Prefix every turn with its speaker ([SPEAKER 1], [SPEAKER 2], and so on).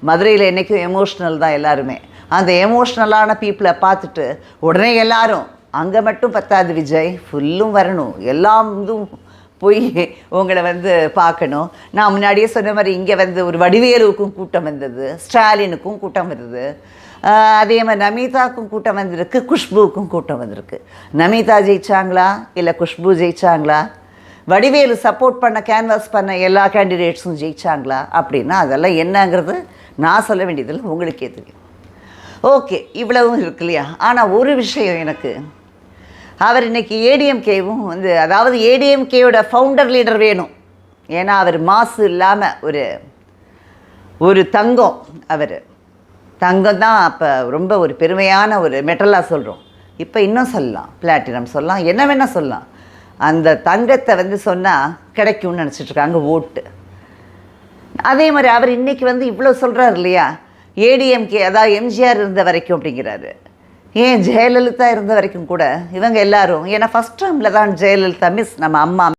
[SPEAKER 1] மதுரையில் என்றைக்கும் எமோஷ்னல் தான் எல்லாருமே. அந்த எமோஷ்னலான பீப்புளை பார்த்துட்டு உடனே எல்லாரும் அங்கே மட்டும் பத்தாது விஜய், ஃபுல்லும் வரணும், எல்லாம் இதுவும் போய் உங்களை பார்க்கணும். நான் முன்னாடியே சொன்ன மாதிரி இங்கே ஒரு வடிவேலுக்கும் கூட்டம் வந்தது, ஸ்டாலினுக்கும் கூட்டம் வந்தது, அதே மாதிரி நமிதாவுக்கும் கூட்டம் வந்திருக்கு, குஷ்புவுக்கும் கூட்டம் வந்திருக்கு. நமிதா ஜெயிச்சாங்களா இல்லை குஷ்பு ஜெயிச்சாங்களா? வடிவேலு சப்போர்ட் பண்ண கேன்வாஸ் பண்ண எல்லா கேண்டிடேட்ஸும் ஜெயிச்சாங்களா அப்படின்னா அதெல்லாம் என்னங்கிறது நான் சொல்ல வேண்டியதில்லை, உங்களுக்கே தெரியும். ஓகே, இவ்வளவும் இருக்கு இல்லையா? ஆனால் ஒரு விஷயம் எனக்கு, அவர் இன்றைக்கி ஏடிஎம்கேவும் அதாவது ஏடிஎம்கேயோட ஃபவுண்டர் லீடர் வேணும். ஏன்னா அவர் மாசு இல்லாமல் ஒரு தங்கம், அவர் தங்கம் தான். அப்போ ரொம்ப ஒரு பெருமையான ஒரு மெட்டலாக சொல்கிறோம். இப்போ இன்னும் சொல்லலாம், பிளாட்டினம் சொல்லலாம், என்ன வேணால் சொல்லலாம். அந்த தங்கத்தை சொன்னால் கிடைக்கும்னு நினச்சிட்ருக்காங்க ஓட்டு. அதே மாதிரி அவர் இன்றைக்கி இவ்வளோ சொல்கிறார் இல்லையா, ஏடிஎம்கே அதாவது எம்ஜிஆர் இருந்த வரைக்கும் அப்படிங்கிறாரு. ஏன் ஜெயலலிதா இருந்த வரைக்கும் கூட இவங்க எல்லாரும், ஏன்னா ஃபஸ்ட் டைமில் தான் ஜெயலலிதா மிஸ் நம்ம அம்மா